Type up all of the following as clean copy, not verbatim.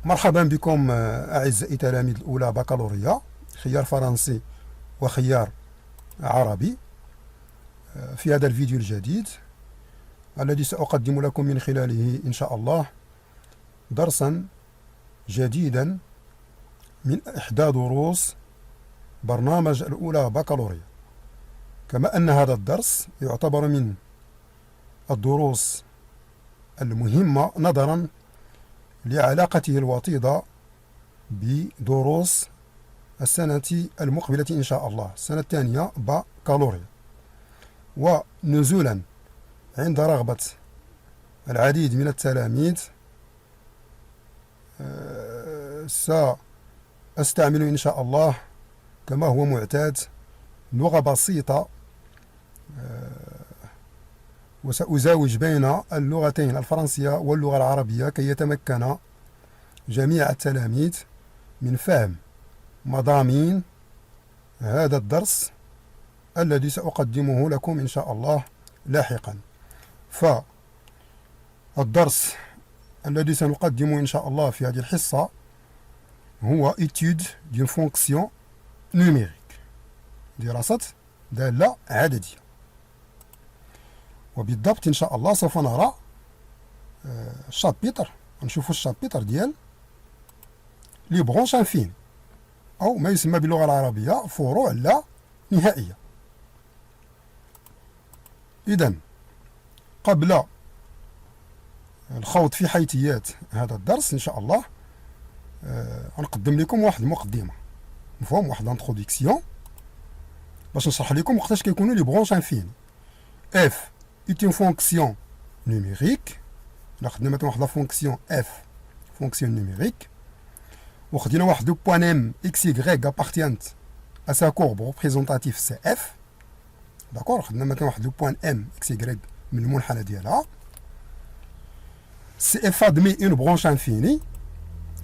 مرحبا بكم أعزائي تلاميذ الأولى بكالوريا خيار فرنسي وخيار عربي. في هذا الفيديو الجديد الذي سأقدم لكم من خلاله إن شاء الله درسا جديدا من إحدى دروس برنامج الأولى بكالوريا، كما أن هذا الدرس يعتبر من الدروس المهمة نظرا لعلاقته الوطيدة بدروس السنة المقبلة إن شاء الله، السنة الثانية بكالوريا. ونزولا عند رغبة العديد من التلاميذ سأستعمل إن شاء الله كما هو معتاد لغة بسيطة، وسأزاوج بين اللغتين الفرنسية واللغة العربية كي يتمكن جميع التلاميذ من فهم مضامين هذا الدرس الذي سأقدمه لكم إن شاء الله لاحقا. فالدرس الذي سنقدمه إن شاء الله في هذه الحصة هو étude d'une fonction numérique، دراسة دالة عددية. وبالضبط إن شاء الله سوف نرى الشابيتر، نشوفوا الشابيتر ديال لي برونش انفين أو ما يسمى باللغة العربية فروع لا نهائية. إذن قبل الخوض في حيثيات هذا الدرس إن شاء الله غنقدم لكم واحد المقدمة، مفهوم، واحد انتروديكسيون باش نشرح لكم وقتاش كيكونوا لي برونش انفين. اف est une fonction numérique. ناخذنا مثلا واحد لا فونكسيون اف، فونكسيون نيميريك، وخدينا واحد لو بوان ام اكس يغريك appartient à sa courbe représentative سي اف. داكور، خدنا مثلا واحد لو بوان ام اكس يغريك من المنحنى ديالها. سي اف admet une branche infinie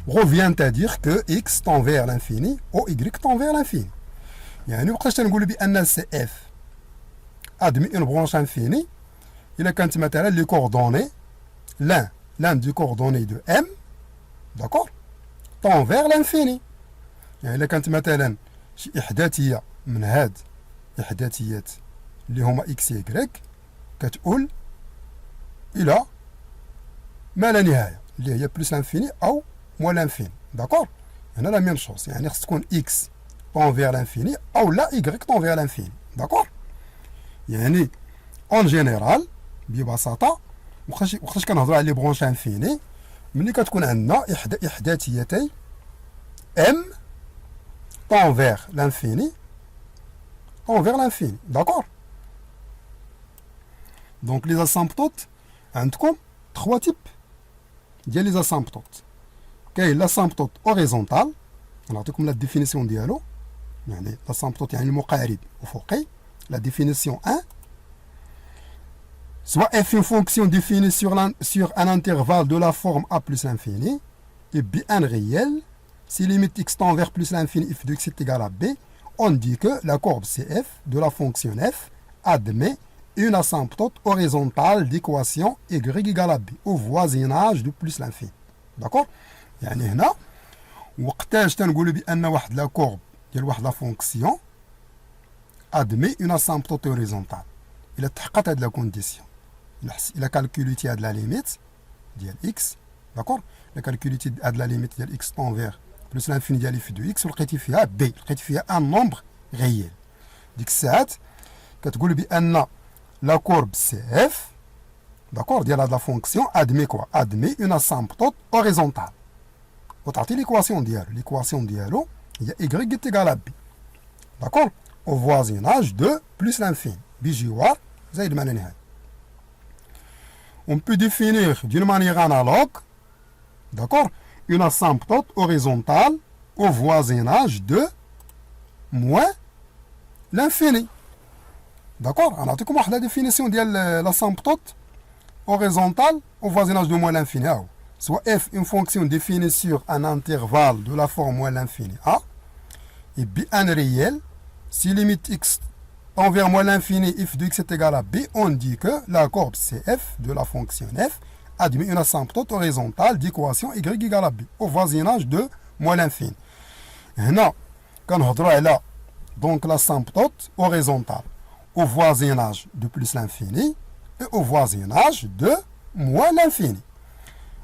revient à dire que x tend vers l'infini ou y tend vers l'infini. يعني وقتاش تنقولوا بان سي اف admet une branche infinie إلا كانت مثلا لي coordonnées l'un des coordonnées de m، d'accord، tend vers l'infini. يعني إلا كانت مثلا شي إحداثية من هاد إحداثيات اللي هما إكس يكريك كتقول إلى ما لا نهاية اللي هي بلس لانفيني أو موان لانفيني، داكور. هنا لا ميم شوز، يعني خص تكون إكس tend vers l'infini أو لا إيكغيك tend vers l'infini، داكور. يعني أون جينيرال ببساطة وقتاش كنهضروا على لي برونش انفيني، ملي كتكون عندنا إحداثيتي ام طون فيغ لانفيني، طون فيغ لانفيني، داكور. دونك لي اسامبتوت عندكم 3 تيب ديال لي اسامبتوت. كاين لاسامبتوت اوريزونتال، نعطيكم لا ديفينيسيون ديالو، يعني لاسامبتوت يعني المقارب افقي. La définition 1, soit f une fonction définie sur un intervalle de la forme a plus l'infini et bien réel, si limite x tend vers plus l'infini f de x est égal à b, on dit que la courbe cf de la fonction f admet une asymptote horizontale d'équation y égale à b au voisinage de plus l'infini. D'accord? يعني هنا وقتاش تنقولوا بأن واحد لا كورب ديال واحد لا فونكسيون admet une asymptote horizontale. إلا تحققت هاد لا كونديسيون، إلا كالكوليتي هاد لا ليميت ديال إكس، داكور، إلا كالكوليتي هاد لا ليميت ديال إكس طون فيغ بلوس لانفيني ديال إف دو إكس ولقيتي فيها بي، لقيتي فيها أن نومبر غيال، ديك الساعات كتقول بأن لا كورب سي إف، داكور، ديال هاد لا فونكسيون admet كوا؟ admet une asymptote horizontale. وتعطي ليكواسيون ديالو هي إيكغيك est égal à B، داكور، au voisinage de plus l'infini بجوار زائد ما لا نهاية. On peut définir d'une manière analogue, d'accord, une asymptote horizontale au voisinage de moins l'infini. D'accord, غنعطيكم واحد لا ديفينيسيون ديال l'asymptote horizontale au voisinage de moins l'infini. Soit f une fonction définie sur un intervalle de la forme moins l'infini a et bien réel. Si limite x tend vers moins l'infini f de x est égal à b, on dit que la courbe cf de la fonction f admet une asymptote horizontale d'équation y égale à b au voisinage de moins l'infini. هنا كنهضروا على donc l'asymptote horizontale au voisinage de plus l'infini et au voisinage de moins l'infini.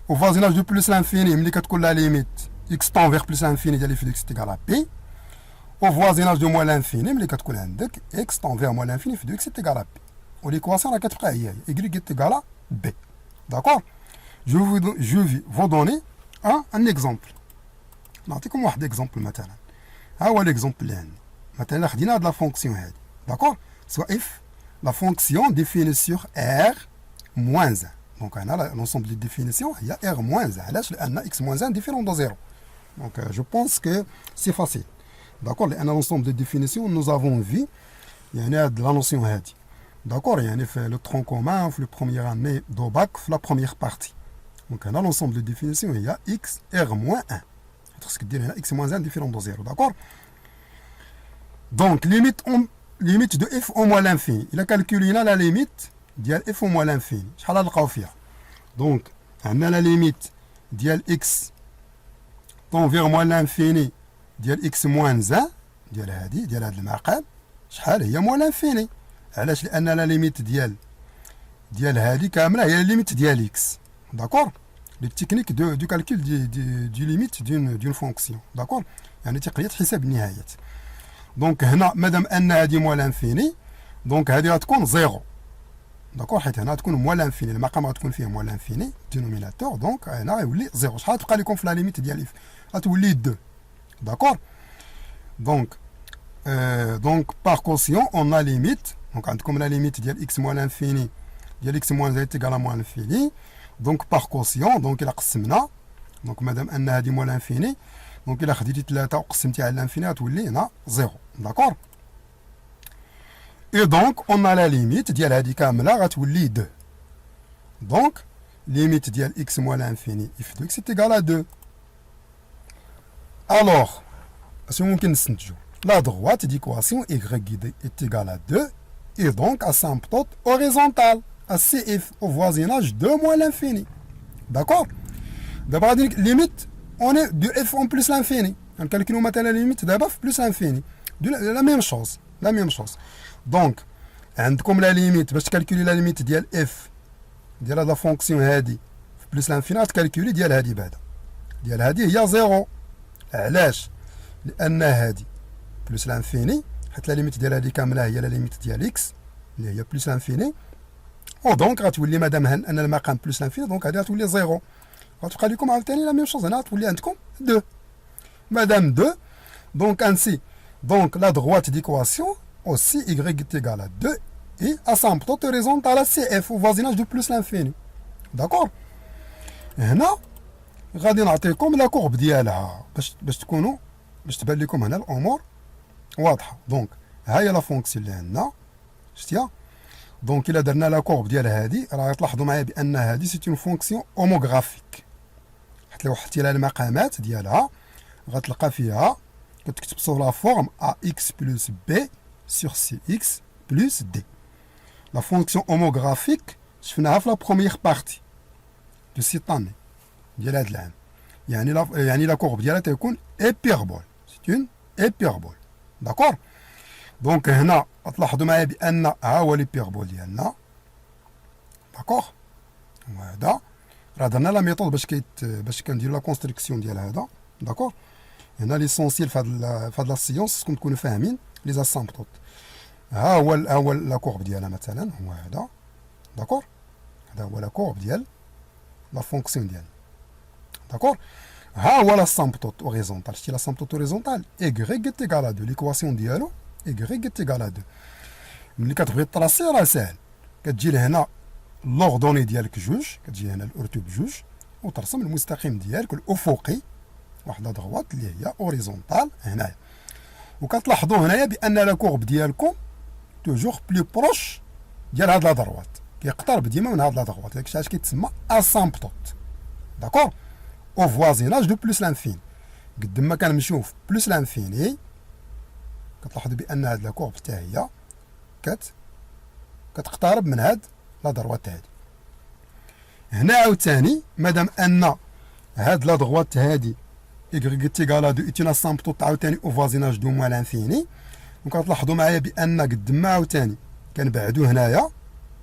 Au voisinage de plus l'infini, ملي كتكون la limite x tend vers plus l'infini ديال f de x est égal à p. Au voisinage de moins l'infini, ملي كتكون عندك x tend vers moins l'infini f de x est égal à p. L'équation راه كتبقى هي y est égal à b. D'accord? Je vais vous donner un exemple. نعطيكم واحد اكزومبل مثلا. ها هو الاكزومبل اللي عندي. مثلا خدينا هاد لا فونكسيون هادي. داكور؟ سوا اف لا فونكسيون ديفيني سور ار موان 1. دونك هنا لونسومبل دي ديفينيسيون هي ار موان 1. علاش؟ لان اكس موان 1 ديفيرون دو زيرو. دونك جو بونس كو سي فاسيل. داكور؟ لان لونسومبل دي ديفينيسيون نوز افون في يعني هاد لا نوسيون هادي. داكور؟ يعني في لو ترون كومان في لو بروميير اني دو باك في لا بروميير بارتي. دونك هنا لونسومبل دي ديفينيسيون هي اكس ار موان 1. خصك دير هنا x moins 1 différent de 0, d'accord? Donc, limite de f au moins l'infini. Il a calculé la limite de f au moins l'infini. شحال نلقاو فيها؟ Donc, عندنا la limite ديال x tend vers moins l'infini ديال x moins 1 ديال هاد المقام. شحال هي moins l'infini؟ علاش؟ لأن la limite ديال هادي كاملة هي la limite ديال x. d'accord? Les techniques du calcul du limite d'une fonction. D'accord? يعني تقنية حساب النهايات. دونك هنا مادام ان هذه موال انفيني دونك هذه غتكون زيرو. داكور؟ حيت هنا غتكون موال انفيني المقام غتكون فيه موال انفيني دينوميناتور دونك هنا غيولي زيرو. شحال غتبقى لكم في لا ليميت ديال اف؟ غتولي 2. داكور؟ دونك باغ كوسيون اون لا ليميت. دونك عندكم لا ليميت ديال اكس موال انفيني ديال اكس موال زائد تيكال موال انفيني. دونك باغ كوسيون دونك الا قسمنا دونك مادام ان هذه موال انفيني دونك الا خديتي 3 وقسمتي على الانفيني غتولي هنا زيرو. داكور؟ اي دونك اون لا ليميت ديال هذه كامله غتولي 2. دونك ليميت ديال اكس موال انفيني اف دو اكس ايكال ا 2. الوغ اش ممكن نستنتجو؟ لا droite d'équation y est égale à 2 et donc asymptote horizontale à CF au voisinage de moins l'infini. D'accord? D'abord, limite, on est de f en plus l'infini. On calcule maintenant la limite d'abord plus l'infini. La même chose. La même chose. Donc, comme la limite, باش calculer la limite ديال f ديال la fonction هادي plus l'infini, calculer ديال هادي بعدا. ديال هادي هي 0. علاش؟ لأن هادي plus l'infini حيت la limite ديال هادي كاملة هي la limite ديال x اللي هي plus l'infini. دونك غتولي مادام ان المقام بلس لانفيني دونك هذه غتولي زيرو. غتبقى لكم عاوتاني لا ميم شوز هنا غتولي عندكم 2. مادام 2 دونك انسي دونك لا droite d'équation aussi y est égal à 2 et asymptote horizontale à CF au voisinage de plus l'infini. داكور؟ هنا غادي نعطيكم لا كورب ديالها باش تكونوا باش تبان لكم هنا الامور واضحه. دونك ها هي لا فونكسيون اللي عندنا شتيها. دونك إلا درنا لا كورب ديال هادي راه غتلاحظوا معايا بأن هادي سيت اون فونكسيون هوموغرافيك. حيت لو حطيتي لها المقامات ديالها غتلقى فيها كتكتب سو لا فورم ا اكس بلس بي سور سي اكس بلس دي. لا فونكسيون هوموغرافيك شفناها في لا بروميير بارتي دو سيت اني ديال هاد العام. يعني لا كورب ديالها تيكون ايبيربول. سيت اون ايبيربول. داكور؟ دونك هنا غتلاحظوا معايا بان ها هو ليبيربول ديالنا. داكوغ؟ وهذا راه درنا لا ميثود باش كنديروا لا كونستركسيون ديال هذا. داكوغ؟ هنا ليسونسيال في هاد لا سيونس خصكم تكونوا فاهمين لي زاسامبتوت. ها هو لا كورب ديالها مثلا هو هذا. داكوغ؟ هذا هو لا كورب ديال لا فونكسيون ديالنا. داكوغ؟ ها هو لا سامبتوت اوريزونتال. شتي لا سامبتوت اوريزونتال y égal à 2 ليكواسيون ديالو y est égal à 2. ملي كتبغي تراسي راه ساهل كتجي لهنا لوردوني ديالك جوج كتجي هنا الارتوب جوج وترسم المستقيم ديالك الافقي واحد دغوات اللي هي اوريزونتال هنايا. وكتلاحظوا هنايا بان لا كورب ديالكم توجور بلو بروش ديال هاد لا دروات كيقترب ديما من هاد لا دروات. داكشي علاش كيتسمى اسامبتوت. داكور؟ او فوازيناج دو بلوس لانفين. قد ما كنمشيو في بلوس لانفيني كتلاحظوا بان هاد لا كورب حتى هي كتقترب من هاد لا دروات هادي. هنا عاوتاني مادام ان هاد لا دغوات هادي y est égal à 2 est une asymptote عاوتاني au voisinage دو moins l'infini. دونك غتلاحظوا معايا بان قد ما عاوتاني كنبعدو هنايا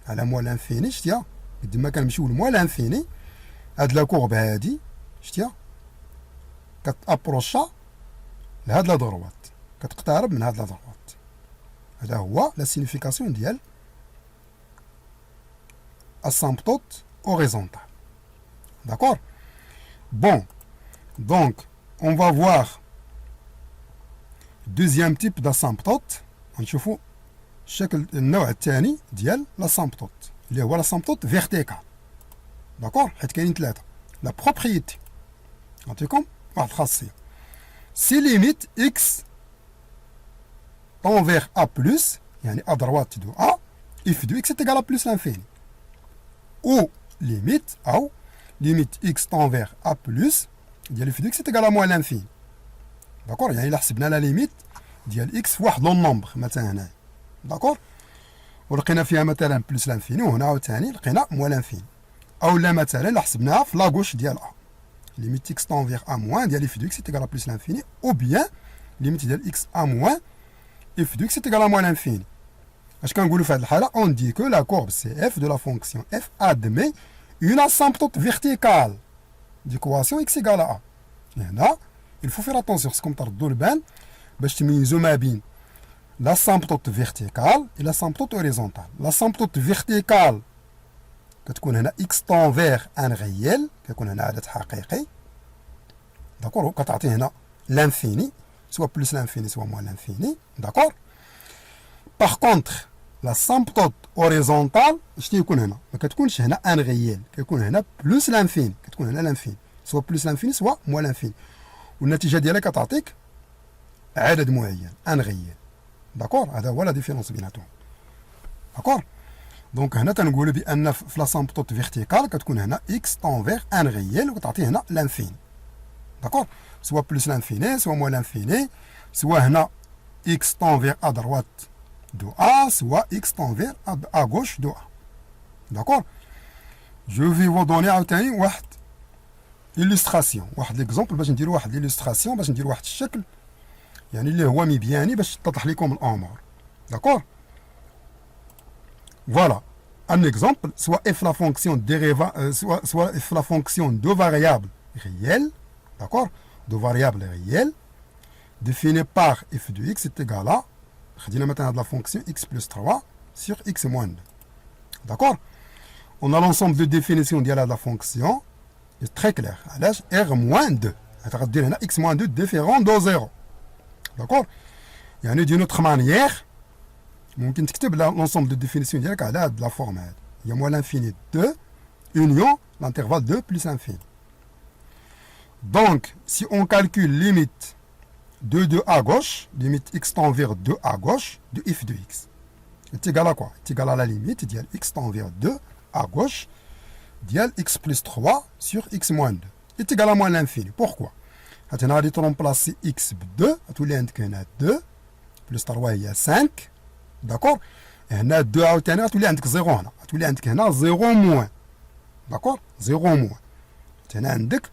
على موال لانفيني شتيا قد ما كنمشيو لموال لانفيني هاد لا كورب هادي شتيا كتابروشا لهاد لا دروات كتقترب من هاد لا دروات. هذا هو لا سينيفيكاسيون ديال asymptote horizontale. D'accord? Bon, donc on va voir deuxième type d'asymptote. غنشوفوا الشكل النوع الثاني ديال لاسامبتوت اللي هو لاسامبتوت فيرتيكال. داكور؟ حيت كاينين ثلاثه. لا بروبريتي نعطيكم واحد الخاصيه سي ليميت اكس طون فيغ ا بلس يعني ا دروات دو ا اف دو اكس est égal à plus l'infini او ليميت او ليميت اكس طون فيغ ا بلس ديال اف دو اكس est égal à moins l'infini. داكور؟ يعني الا حسبنا لا ليميت ديال اكس في واحد لون نومبر مثلا هنايا. داكور؟ ولقينا فيها مثلا بلس لانفيني وهنا عاوتاني لقينا موان لانفيني. او لا مثلا لا حسبناها في لاغوش ديال ا ليميت اكس طون فيغ ا موان ديال اف دو اكس est égal à plus l'infini او بيان ليميت ديال اكس ا موان اف دو اكس est égal à moins l'infini. اش كنقولوا في هذه الحاله اون دي كو لا كورب سي اف دو لا فونكسيون اف ادمي اون اسامبتوت فيرتيكال ديكواسيون اكس égal à ا. هنا il faut faire attention خصكم تردوا البال باش تميزوا ما بين لاسامبتوت فيرتيكال و لاسامبتوت هوريزونتال. لاسامبتوت فيرتيكال كتكون هنا اكس طون فيغ ان غيال كيكون هنا عدد حقيقي. داكور؟ كتعطي هنا لانفيني سوا بلس لانفيني سوا موان لانفيني. داكور؟ باغ كونتخ لاسامبتوت هوريزونتال شنو يكون هنا؟ ما كتكونش هنا ان غيال كيكون هنا بلس لانفيني كتكون هنا لانفيني سوا بلس لانفيني سوا موان لانفيني والنتيجه ديالها كتعطيك عدد معين ان غيال. داكور؟ هذا هو لا ديفيرونس بيناتهم. داكور؟ دونك هنا تنقولوا بان في لاسامبتوت فيرتيكال كتكون هنا اكس طون فيغ ان غيال وكتعطي هنا لانفيني. داكور؟ سوا بلس لانفيني سوا موان لانفيني سوا هنا اكس طون فيغ ا دروات دو ا سوا اكس طون فيغ ا غوش دو ا. داكور؟ جو في فو دوني عاوتاني واحد إليستراسيون واحد ليكزومبل باش نديرو واحد ليليستراسيون باش نديرو واحد الشكل يعني اللي هو مبياني باش تتضح لكم الامور. داكور؟ فوالا ان اكزومبل سوا اف لا فونكسيون ديريفا سوا اف لا فونكسيون دو فاريابل ريال. داكور؟ دو فاريابل ريال défini par f de x est égal à خدينا مثلا هاد لا فونكسيون x plus 3 sur x moins 2. D'accord? On a l'ensemble de définition ديال هاد لا فونكسيون très clair. علاش r moins 2 غتدير هنا x moins 2 différent de 0. D'accord? يعني دي نوتخ مانيير ممكن تكتب l'ensemble de définition ديالك على هاد لا فورم هاد هي moins l'infini 2 union l'intervalle 2 plus infini. Donc si on calcule limite de 2 à gauche, limite x tend vers 2 à gauche de f de x. C'est égal à quoi? C'est égal à la limite ديال x tend vers 2 à gauche ديال x plus 3 sur x moins 2. C'est égal à moins l'infini. Pourquoi? هنا غادي ترومبلاسي x ب 2 غتولي عندك هنا 2 plus 3 هي 5. داكور؟ هنا 2 عاوتاني غتولي عندك 0 هنا غتولي عندك هنا 0 موان. داكور؟ 0 موان. هنا عندك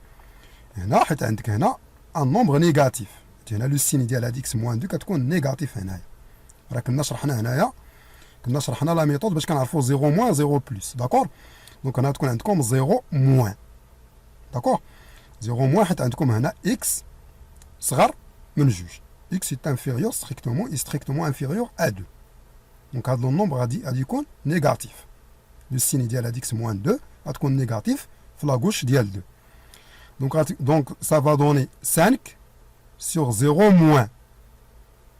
هنا حيت عندك هنا ان نومبر نيجاتيف. هنا لو سين ديال هاد اكس موان 2 كتكون نيجاتيف هنايا. راه كنا شرحنا هنايا لا ميثود باش كنعرفوا 0 موان 0 بلس. داكور؟ دونك هنا تكون عندكم 0 موان. داكور؟ 0 موان حيت عندكم هنا اكس صغر من جوج. اكس est inférieur strictement inférieur à 2. دونك هاد لو نومبر غادي يكون نيجاتيف. لو سين ديال هاد اكس موان 2 غتكون نيجاتيف في لاغوش ديال 2. دونك ça va donner 5 sur 0 moins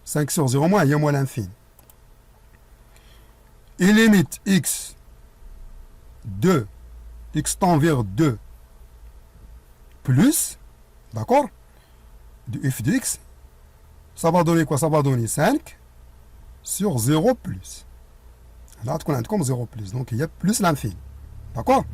5 sur 0 moins il y a moins l'infini et limite x 2 x tend vers 2 plus d'accord de f de x ça va donner quoi? Ça va donner 5 sur 0 plus là tu connais comme 0 plus donc il y a plus l'infini. D'accord?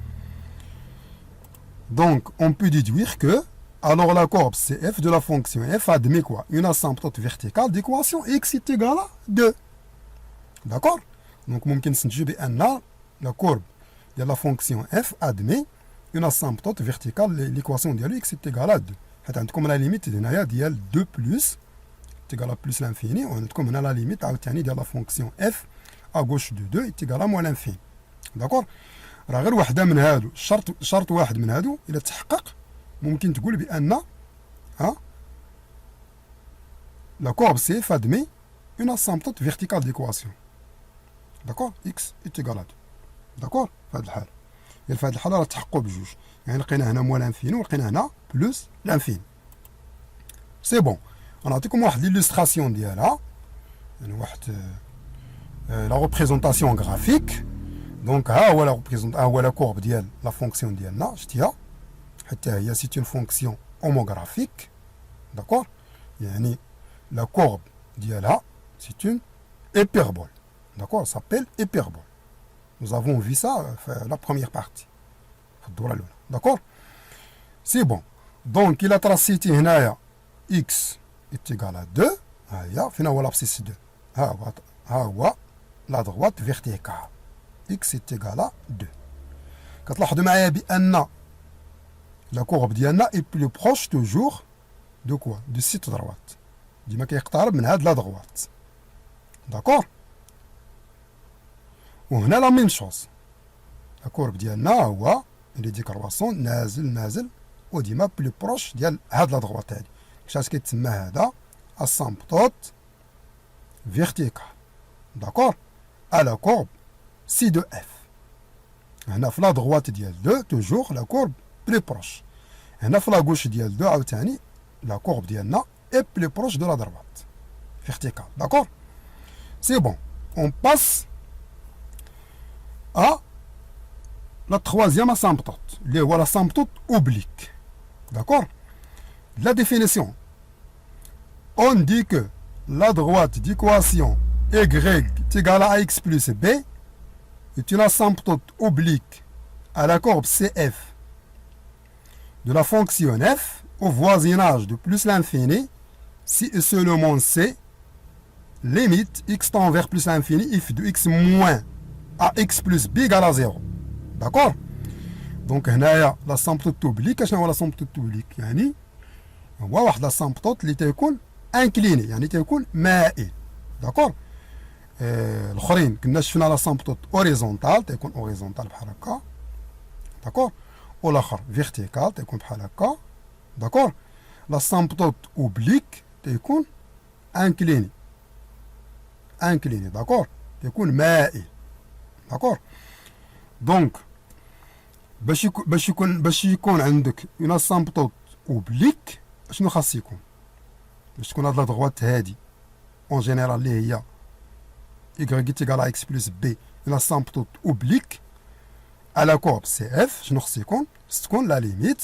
Donc on peut déduire que alors la courbe CF de la fonction f admet quoi? Une asymptote verticale d'équation x est égal à 2. D'accord? Donc ممكن نستنتجوا بأن la courbe ديال لا فونكسيون اف ادمي اون اسامبتوت فيرتيكال ليكواسيون ديالو اكس ايت ايكال 2 حيت عندكم لا ليميت هنايا ديال 2 بلس ايكال بلس لانفيني وعندكم هنا لا ليميت عاوتاني ديال لا فونكسيون اف ا غوش دو 2 ايكال موان لانفيني داكور راه غير وحده من هادو شرط واحد من هادو الا تحقق ممكن تقول بان ها لا كورب سي اف ادمي اون اسامبتوت فيرتيكال ديكواسيون داكور اكس ايكال 2 داكور في هاد الحاله ديال في هاد الحاله راه تحققوا بجوج يعني لقينا هنا موان لانفيني ولقينا هنا بلس لانفيني سي بون غنعطيكم واحد ليلوستراسيون ديالها يعني واحد لا ريبريزونطاسيون غرافيك دونك ها هو لا كورب ديال لا فونكسيون ديالنا شتيها حتى هي سي اون فونكسيون هوموغرافيك داكور يعني لا كورب ديالها سي اون hyperbole d'accord ça s'appelle hyperbole nous avons vu ça la première partie في الدوره الاولى d'accord c'est bon donc il a tracé هنايا x est égal à 2 ها هي فين هو l'abscisse 2 ها هو la droite verticale x est égal à 2 كتلاحظوا معايا بان لا كورب ديالنا est plus proche toujours de quoi du site droite ديما كيقترب من هاد لا دغوات داكور وهنا لا ميم شوز لا كورب ديالنا هو اللي دي كرواسون نازل وديما بلو بروش ديال هاد لا دغوات هادي كيفاش كيتسمى هذا اسامبتوت فيرتيكال داكور على كورب سي دو اف هنا في لا دغوات ديال 2 توجور لا كورب بلو بروش هنا في لا غوش ديال 2 عاوتاني لا كورب ديالنا est plus proche de la droite verticale d'accord c'est bon on passe à la troisième asymptote اللي هو l'asymptote oblique d'accord la définition on dit que la droite d'équation y est égale à x plus b est une asymptote oblique à la courbe cf de la fonction f au voisinage de plus l'infini si et seulement c limite x tend vers plus l'infini if de x moins à x plus b égale à 0 d'accord donc هنايا l'asymptote oblique شنو هو l'asymptote oblique يعني هو واحد l'asymptote اللي تيكون انكليني يعني تيكون مائل داكور الاخرين كنا شفنا l'asymptote horizontal تيكون horizontal بحال هكا داكور والاخر vertical تيكون بحال هكا داكور l'asymptote oblique تيكون انكليني داكور تيكون مائل داكور دونك باش يكون عندك اون اسامبتوت اوبليك شنو خاص يكون باش تكون هاد لا دغوات هادي اون جينيرال اللي هي y égale à x plus b اون اسامبتوت اوبليك على كورب سي اف شنو خاص يكون تكون لا ليميت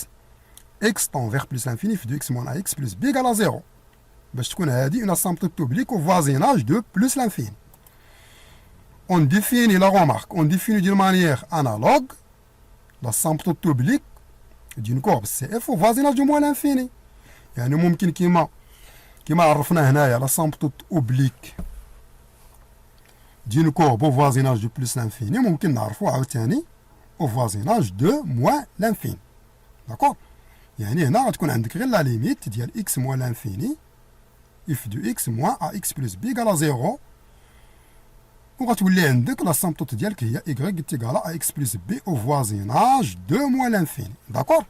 x tend vers plus l'infini في de x moins à x plus b égale à 0 باش تكون هذه une asymptote oblique au voisinage de plus l'infini. On définit la remarque, on définit d'une manière analogue l'asymptote oblique d'une courbe CF au voisinage de moins l'infini. يعني ممكن كما عرفنا هنايا l'asymptote oblique d'une courbe au voisinage de plus l'infini ممكن نعرفو عاوتاني au voisinage de moins l'infini. D'accord؟ يعني هنا غتكون عندك غير لا ليميت ديال x moins l'infini if de x moins à x plus b égale à 0 وغتولي عندك l'asymptote ديالك هي y est égal à x plus b au voisinage de moins l'infini. D'accord?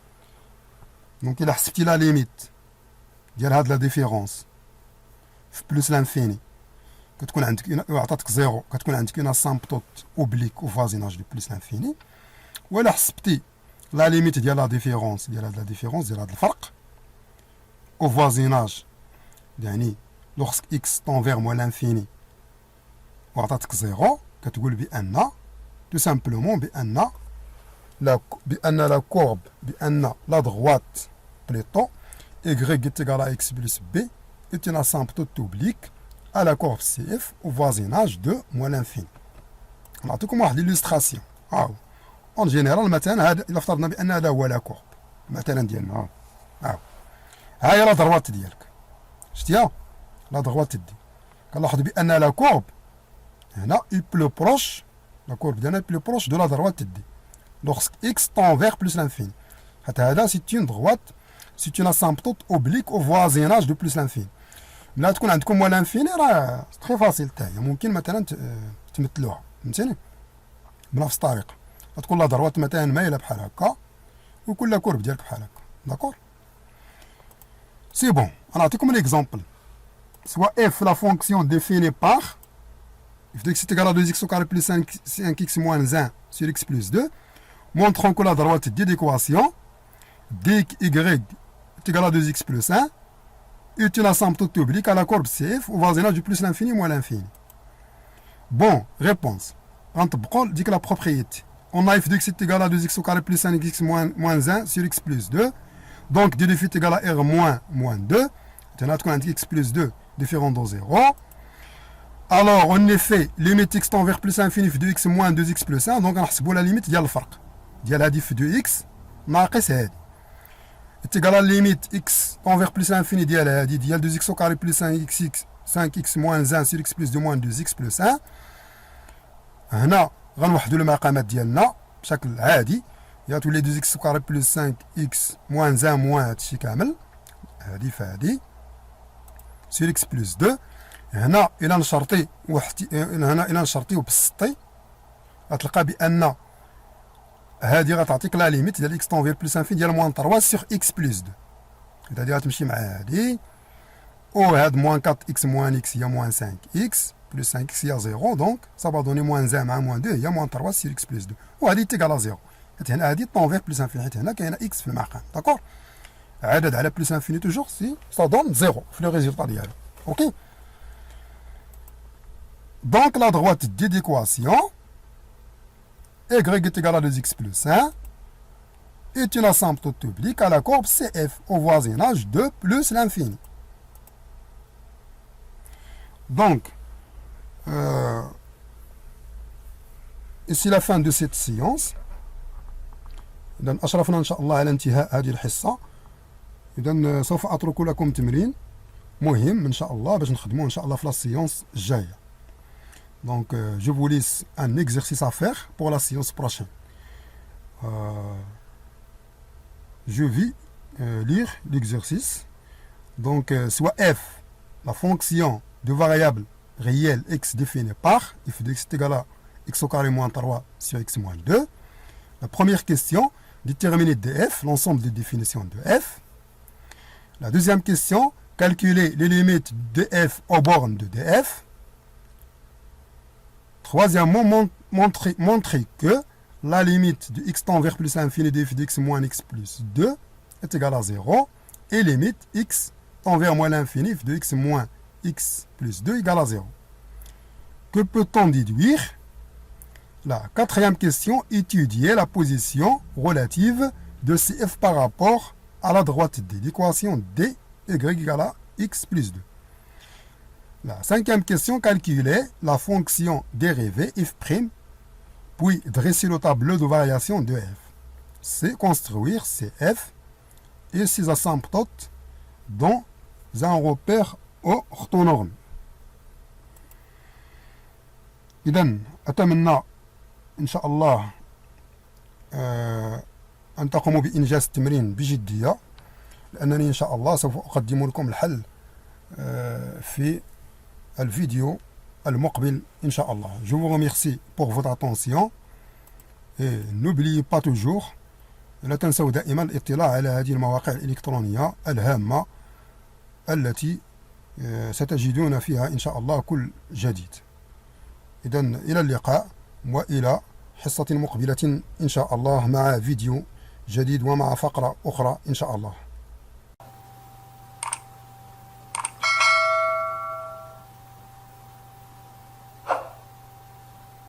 Donc إلا حسبتي لا ليميت ديال هاد لا ديفيرونس في بلوس لانفيني كتكون عندك عطاتك زيرو كتكون عندك اون اسامبتوت اوبليك او فازيناج دو بلوس لانفيني ولا حسبتي لا ليميت ديال لا ديفيرونس ديال هاد لا ديفيرونس ديال هاد الفرق او فازيناج يعني لوغسك اكس طون فيغ موان لانفيني وعطاتك زيرو كتقول بان تو سامبلومون بان لا كورب بان لا دغوات بليطو y est égal à x plus b est une asymptote oblique à la courbe CF au voisinage de moins l'infini. نعطيكم واحد l'illustration. En général مثلا هذا إلا افترضنا بأن هذا هو لا كورب مثلا ديالنا ها هي لا دروات ديالك شتيها لا دروات دي كنلاحظ بأن لا كورب هنا بلو بروش لا كورب ديالنا بلو بروش دو لا دروات دي lorsque x tend vers plus l'infini. C'est une droite, c'est une asymptote oblique au voisinage de plus l'infini. Là تكون عندكم moins l'infini راه très facile تاعي ممكن مثلا تمثلوها فهمتيني بنفس الطريقه تكون لا دروات مثلا مايله بحال هكا وكل كورب ديالك بحال هكا داكور سي بون انا نعطيكم ليكزامبل soit f la fonction définie par f de x est égal à 2x au carré plus 5x moins 1 sur x plus 2 montrant que la droite dit d'équation dy est égal à 2x plus 1 est une asymptote oblique à la courbe CF au voisinage du plus l'infini moins l'infini. Bon, réponse. On dit que la propriété. On a f de x est égal à 2x au carré plus 5x moins 1 sur x plus 2. Donc, d de f est égal à r moins 2. On a x plus 2 différent de 0. Alors, en effet, limite x tend vers plus infini f de x moins 2x plus 1. Donc, on a la limite ديال الفرق ديال هذه f de x ناقص هذه. est égal à la limite x tend vers plus l'infini ديال هذه ديال 2x au carré plus 5x moins 1 sur x plus 2 moins 2x plus 1. هنا غنوحدوا المقامات ديالنا بشكل عادي تولي 2x au carré plus 5x moins 1 moins هادشي كامل هادي فهادي sur x plus 2. هنا الى نشرطي هنا الى نشرطيو بالسطي غتلقى بان هادي غتعطيك لا ليميت ديال x طون فير بلس انفين ديال موان 3 سيغ x بلس 2 هادي غتمشي مع هادي وهاد موان 4 x موان x هي موان 5 x بلس 5 x هي 0 دونك سا با دوني موان 1 مع موان 2 هي موان 3 سيغ x بلس 2 وهادي تيكالا 0 حيت هنا هادي طون فير بلس انفين حيت هنا كاينه x في المقام داكور عدد على بلس انفيني توجور سي سا دون 0 في لو ريزولطا ديالو اوكي دونك لا droite دي d'équation y est égal à 2x plus 1 est une asymptote oblique à la courbe CF au voisinage de plus l'infini. Donc, ici la fin de cette séance. إذن أشرفنا إن شاء الله على انتهاء هذه الحصة. إذن سوف أترك لكم تمرين مهم إن شاء الله باش نخدموه إن شاء الله في لا séance الجاية. Donc, je vous laisse un exercice à faire pour la séance prochaine. Je vais lire l'exercice. Donc, soit f, la fonction de variable réelle x définie par f de x est égal à x au carré moins 3 sur x moins 2. La première question, déterminer df, l'ensemble des définitions de f. La deuxième question, calculer les limites de f aux bornes de df. Troisièmement, montrer que la limite de x tend vers plus infini de f de x moins x plus 2 est égale à 0 et limite x tend vers moins l'infini f de x moins x plus 2 égale à 0. Que peut-on déduire? La quatrième question, étudier la position relative de CF par rapport à la droite D. L'équation D y égale à x plus 2. La cinquième question, calculer la fonction dérivée f', puis dresser le tableau de variation de f. C'est construire CF et ses asymptotes dans un repère orthonorme. إذن أتمنى إن شاء الله أن تقوموا بإنجاز التمرين بجدية لأنني إن شاء الله سوف أقدم لكم الحل في الفيديو المقبل إن شاء الله. Je vous remercie pour votre attention et n'oubliez pas toujours لا تنسوا دائما الاطلاع على هذه المواقع الإلكترونية الهامة التي ستجدون فيها إن شاء الله كل جديد. إذن إلى اللقاء وإلى حصة مقبلة إن شاء الله مع فيديو جديد ومع فقرة أخرى إن شاء الله.